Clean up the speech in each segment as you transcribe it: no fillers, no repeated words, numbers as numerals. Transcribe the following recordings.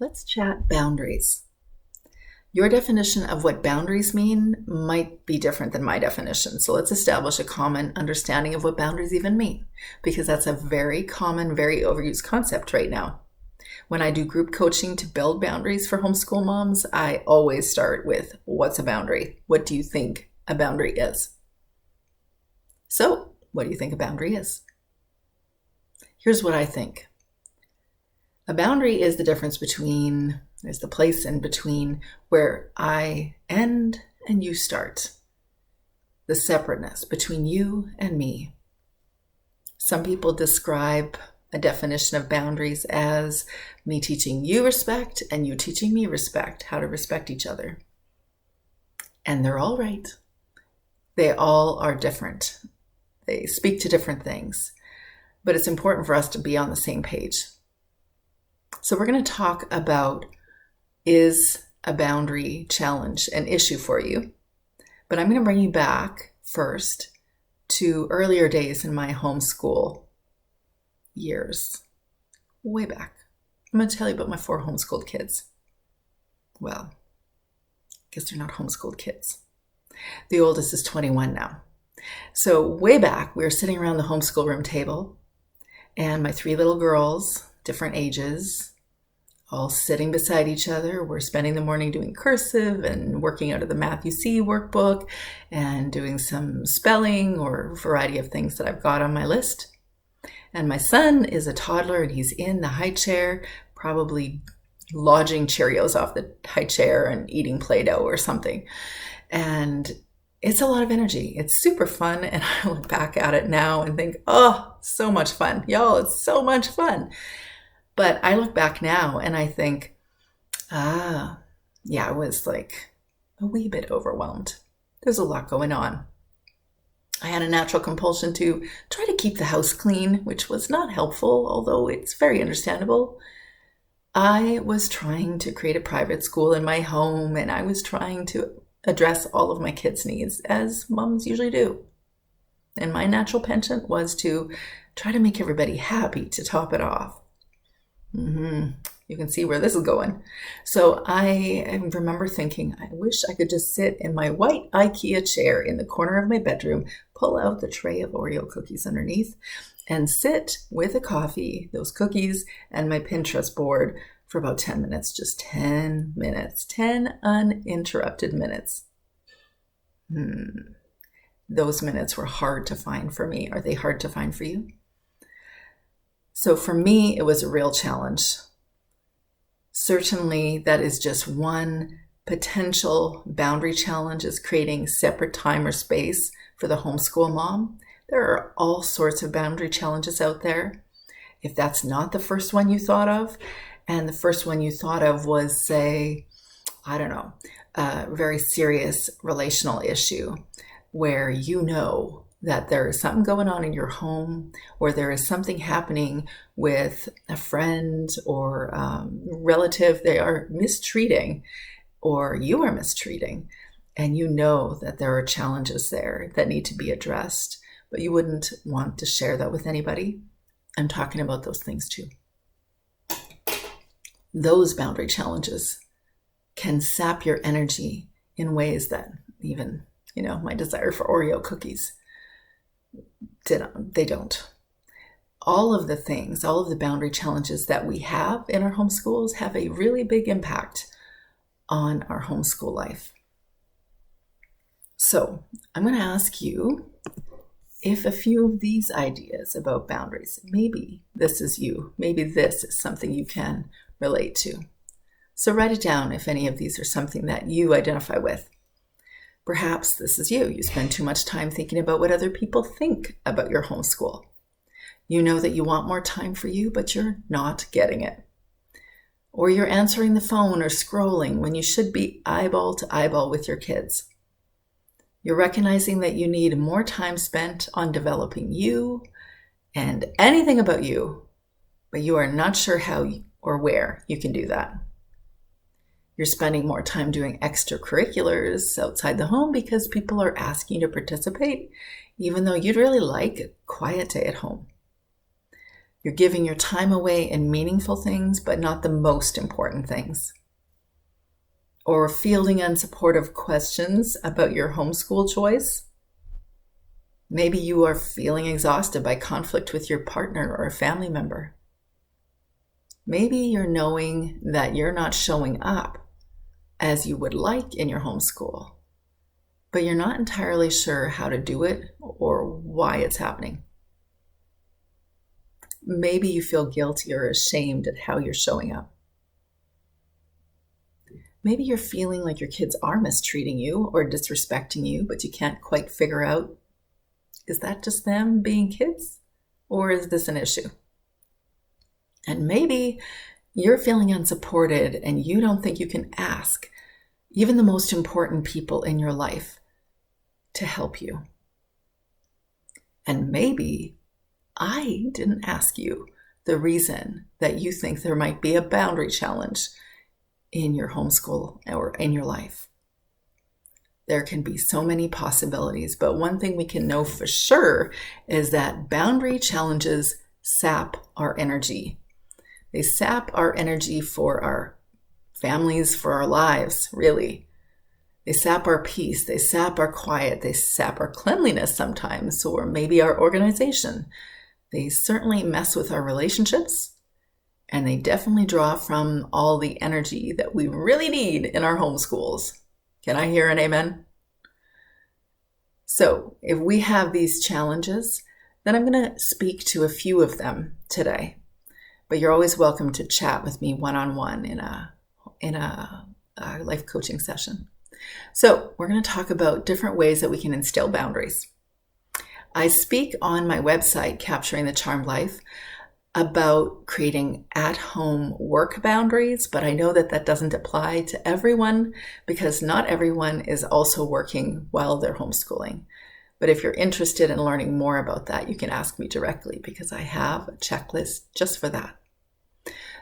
Let's chat boundaries. Your definition of what boundaries mean might be different than my definition. So let's establish a common understanding of what boundaries even mean, because that's a very common, very overused concept right now. When I do group coaching to build boundaries for homeschool moms, I always start with, what's a boundary? What do you think a boundary is? So, what do you think a boundary is? Here's what I think. A boundary is the difference between, is the place in between where I end and you start. The separateness between you and me. Some people describe a definition of boundaries as me teaching you respect and you teaching me respect, how to respect each other. And they're all right. They all are different. They speak to different things. But it's important for us to be on the same page. So we're going to talk about, is a boundary challenge an issue for you? But I'm going to bring you back first to earlier days in my homeschool years, way back. I'm going to tell you about my 4 homeschooled kids. Well, I guess they're not homeschooled kids. The oldest is 21 now. So way back, we were sitting around the homeschool room table, and my 3 little girls, different ages, all sitting beside each other. We're spending the morning doing cursive and working out of the Math You See workbook and doing some spelling or a variety of things that I've got on my list. And my son is a toddler and he's in the high chair, probably lodging Cheerios off the high chair and eating Play-Doh or something. And it's a lot of energy. It's super fun. And I look back at it now and think, oh, so much fun. Y'all, it's so much fun. But I look back now and I think, I was like a wee bit overwhelmed. There's a lot going on. I had a natural compulsion to try to keep the house clean, which was not helpful, although it's very understandable. I was trying to create a private school in my home, and I was trying to address all of my kids' needs, as moms usually do. And my natural penchant was to try to make everybody happy to top it off. You can see where this is going. So I remember thinking, I wish I could just sit in my white IKEA chair in the corner of my bedroom, pull out the tray of Oreo cookies underneath, and sit with a coffee, those cookies, and my Pinterest board for about 10 minutes, just 10 minutes, 10 uninterrupted minutes. Those minutes were hard to find for me. Are they hard to find for you? So for me, it was a real challenge. Certainly, that is just one potential boundary challenge, is creating separate time or space for the homeschool mom. There are all sorts of boundary challenges out there. If that's not the first one you thought of, and the first one you thought of was, say, a very serious relational issue where you know that there is something going on in your home, or there is something happening with a friend or relative they are mistreating, or you are mistreating, and you know that there are challenges there that need to be addressed, but you wouldn't want to share that with anybody. I'm talking about those things too. Those boundary challenges can sap your energy in ways that even, my desire for Oreo cookies, they don't. All of the boundary challenges that we have in our homeschools have a really big impact on our homeschool life. So I'm going to ask you if a few of these ideas about boundaries, maybe this is you, maybe this is something you can relate to. So write it down if any of these are something that you identify with. Perhaps this is you. You spend too much time thinking about what other people think about your homeschool. You know that you want more time for you, but you're not getting it. Or you're answering the phone or scrolling when you should be eyeball to eyeball with your kids. You're recognizing that you need more time spent on developing you and anything about you, but you are not sure how or where you can do that. You're spending more time doing extracurriculars outside the home because people are asking you to participate, even though you'd really like a quiet day at home. You're giving your time away in meaningful things, but not the most important things. Or fielding unsupportive questions about your homeschool choice. Maybe you are feeling exhausted by conflict with your partner or a family member. Maybe you're knowing that you're not showing up as you would like in your homeschool, but you're not entirely sure how to do it or why it's happening. Maybe you feel guilty or ashamed at how you're showing up. Maybe you're feeling like your kids are mistreating you or disrespecting you, but you can't quite figure out, is that just them being kids, or is this an issue? And maybe you're feeling unsupported and you don't think you can ask even the most important people in your life to help you. And maybe I didn't ask you the reason that you think there might be a boundary challenge in your homeschool or in your life. There can be so many possibilities, but one thing we can know for sure is that boundary challenges sap our energy. They sap our energy for our families, for our lives, really. They sap our peace, they sap our quiet, they sap our cleanliness sometimes, or maybe our organization. They certainly mess with our relationships, and they definitely draw from all the energy that we really need in our homeschools. Can I hear an amen? So if we have these challenges, then I'm going to speak to a few of them today. But you're always welcome to chat with me one-on-one in a life coaching session. So we're going to talk about different ways that we can instill boundaries. I speak on my website, Capturing the Charmed Life, about creating at-home work boundaries, but I know that that doesn't apply to everyone because not everyone is also working while they're homeschooling. But if you're interested in learning more about that, you can ask me directly because I have a checklist just for that.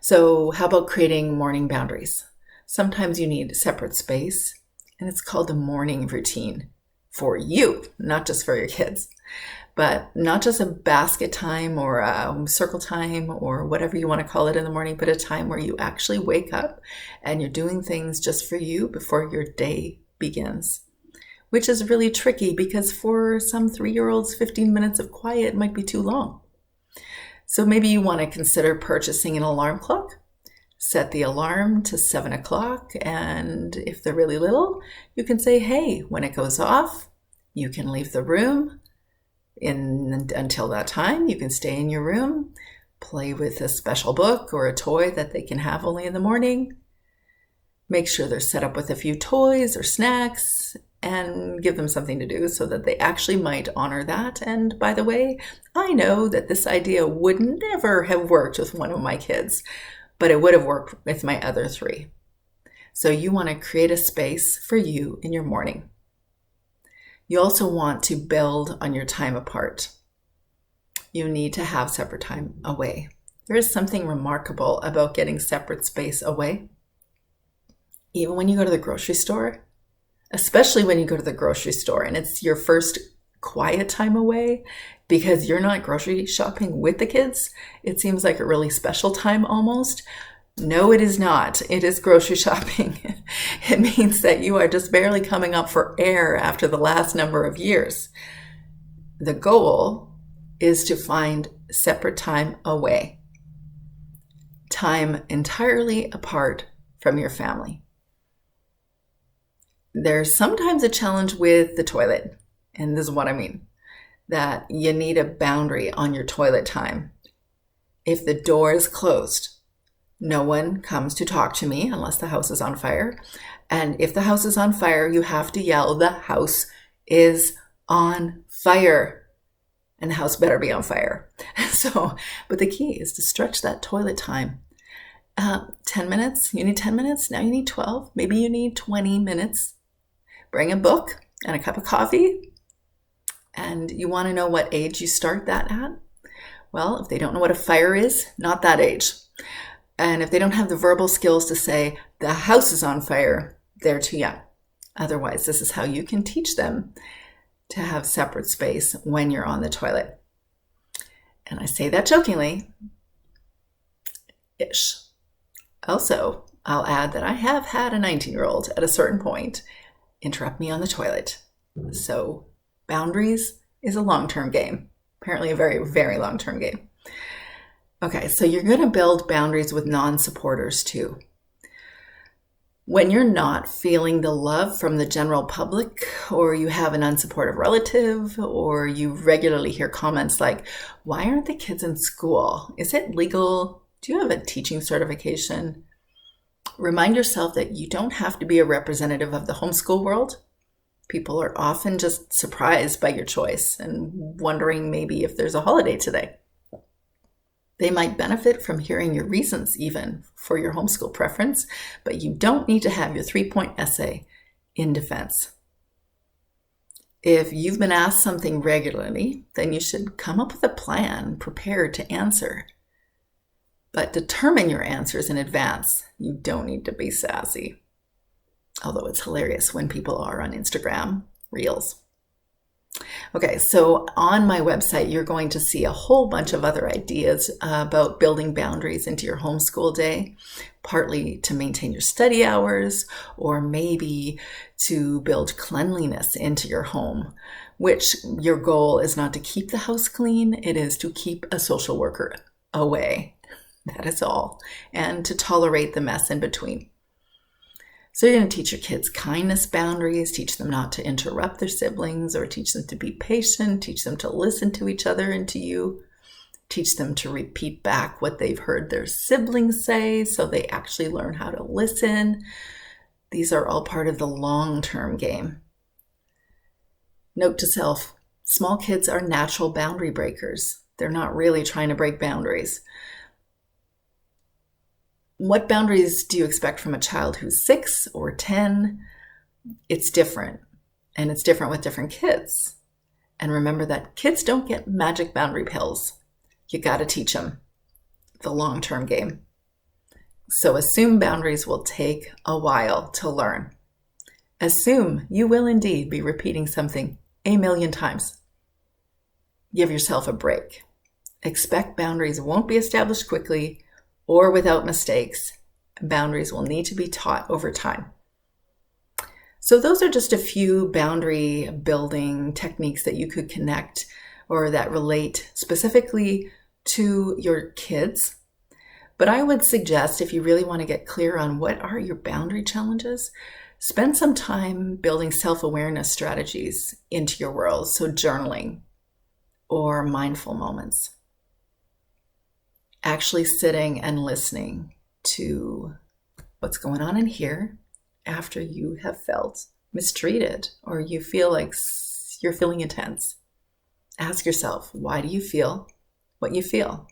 So how about creating morning boundaries? Sometimes you need separate space, and it's called a morning routine for you, not just for your kids. But not just a basket time or a circle time or whatever you want to call it in the morning, but a time where you actually wake up and you're doing things just for you before your day begins, which is really tricky because for some 3-year-olds, 15 minutes of quiet might be too long. So maybe you want to consider purchasing an alarm clock. Set the alarm to 7 o'clock, and if they're really little, you can say, hey, when it goes off, you can leave the room. Until that time, you can stay in your room, play with a special book or a toy that they can have only in the morning. Make sure they're set up with a few toys or snacks and give them something to do so that they actually might honor that. And by the way, I know that this idea would never have worked with one of my kids, but it would have worked with my other 3. So you want to create a space for you in your morning. You also want to build on your time apart. You need to have separate time away. There is something remarkable about getting separate space away. Even when you go to the grocery store, especially when you go to the grocery store and it's your first quiet time away because you're not grocery shopping with the kids, it seems like a really special time almost. No, it is not. It is grocery shopping. It means that you are just barely coming up for air after the last number of years. The goal is to find separate time away, time entirely apart from your family. There's sometimes a challenge with the toilet, and this is what I mean, that you need a boundary on your toilet time. If the door is closed, no one comes to talk to me unless the house is on fire. And if the house is on fire, you have to yell, the house is on fire. And the house better be on fire. But the key is to stretch that toilet time. 10 minutes, you need 10 minutes, now you need 12, maybe you need 20 minutes. Bring a book and a cup of coffee. And you want to know what age you start that at? Well, if they don't know what a fire is, not that age. And if they don't have the verbal skills to say, the house is on fire, they're too young. Otherwise, this is how you can teach them to have separate space when you're on the toilet. And I say that jokingly, ish. Also, I'll add that I have had a 19-year-old at a certain point interrupt me on the toilet. So boundaries is a long-term game. Apparently a very, very long-term game. Okay, so you're going to build boundaries with non-supporters too. When you're not feeling the love from the general public, or you have an unsupportive relative, or you regularly hear comments like, why aren't the kids in school? Is it legal? Do you have a teaching certification? Remind yourself that you don't have to be a representative of the homeschool world. People are often just surprised by your choice and wondering maybe if there's a holiday today. They might benefit from hearing your reasons even for your homeschool preference, but you don't need to have your 3-point essay in defense. If you've been asked something regularly, then you should come up with a plan prepared to answer. But determine your answers in advance. You don't need to be sassy. Although it's hilarious when people are on Instagram Reels. Okay, so on my website, you're going to see a whole bunch of other ideas about building boundaries into your homeschool day, partly to maintain your study hours, or maybe to build cleanliness into your home, which your goal is not to keep the house clean, it is to keep a social worker away. That is all, and to tolerate the mess in between. So you're going to teach your kids kindness boundaries, teach them not to interrupt their siblings, or teach them to be patient, teach them to listen to each other and to you, teach them to repeat back what they've heard their siblings say so they actually learn how to listen. These are all part of the long-term game. Note to self, small kids are natural boundary breakers. They're not really trying to break boundaries. What boundaries do you expect from a child who's 6 or 10? It's different, and it's different with different kids. And remember that kids don't get magic boundary pills. You got to teach them the long-term game. So assume boundaries will take a while to learn. Assume you will indeed be repeating something a million times. Give yourself a break. Expect boundaries won't be established quickly or without mistakes. Boundaries will need to be taught over time. So those are just a few boundary building techniques that you could connect or that relate specifically to your kids. But I would suggest, if you really want to get clear on what are your boundary challenges, spend some time building self-awareness strategies into your world. So journaling or mindful moments. Actually sitting and listening to what's going on in here after you have felt mistreated or you feel like you're feeling intense. Ask yourself, why do you feel what you feel?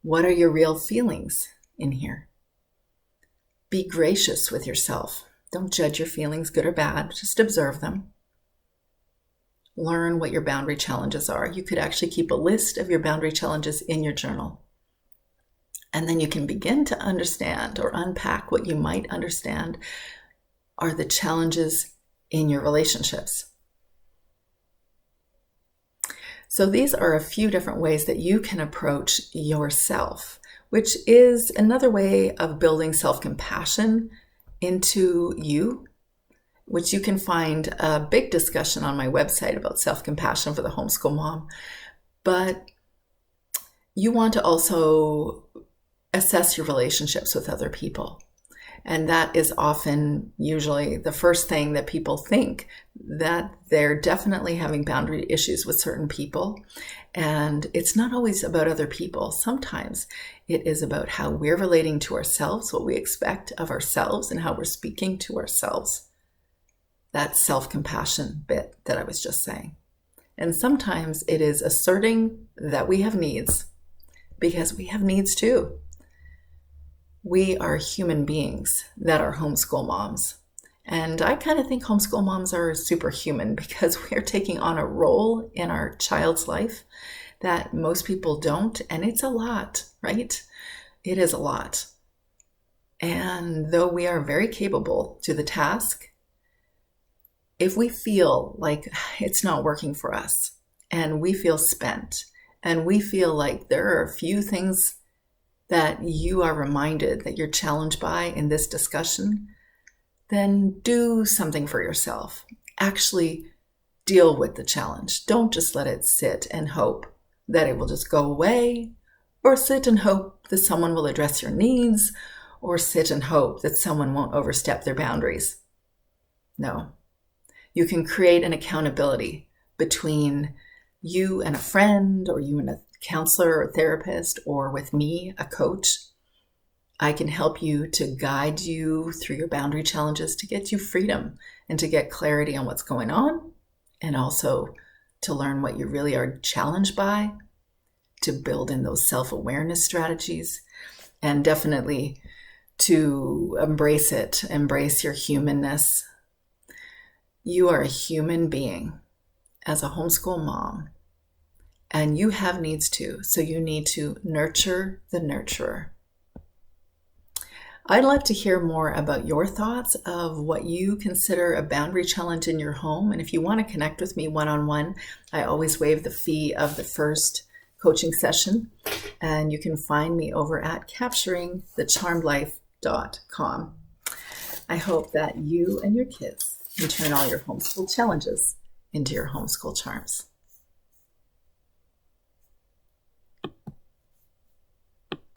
What are your real feelings in here? Be gracious with yourself. Don't judge your feelings, good or bad. Just observe them. Learn what your boundary challenges are. You could actually keep a list of your boundary challenges in your journal. And then you can begin to understand or unpack what you might understand are the challenges in your relationships. So these are a few different ways that you can approach yourself, which is another way of building self-compassion into you, which you can find a big discussion on my website about self-compassion for the homeschool mom. But you want to also assess your relationships with other people. And that is often usually the first thing that people think, that they're definitely having boundary issues with certain people. And it's not always about other people. Sometimes it is about how we're relating to ourselves, what we expect of ourselves, and how we're speaking to ourselves. That self-compassion bit that I was just saying. And sometimes it is asserting that we have needs, because we have needs too. We are human beings that are homeschool moms. And I kind of think homeschool moms are superhuman because we are taking on a role in our child's life that most people don't. And it's a lot, right? It is a lot. And though we are very capable to the task, if we feel like it's not working for us and we feel spent and we feel like there are a few things that you are reminded that you're challenged by in this discussion, then do something for yourself. Actually deal with the challenge. Don't just let it sit and hope that it will just go away, or sit and hope that someone will address your needs, or sit and hope that someone won't overstep their boundaries. No. You can create an accountability between you and a friend, or you and a counselor or therapist, or with me, a coach. I can help you to guide you through your boundary challenges to get you freedom and to get clarity on what's going on, and also to learn what you really are challenged by, to build in those self-awareness strategies, and definitely to embrace it, embrace your humanness. You are a human being as a homeschool mom, and you have needs too, so you need to nurture the nurturer. I'd love to hear more about your thoughts of what you consider a boundary challenge in your home. And if you want to connect with me one-on-one, I always waive the fee of the first coaching session. And you can find me over at capturingthecharmedlife.com. I hope that you and your kids can turn all your homeschool challenges into your homeschool charms.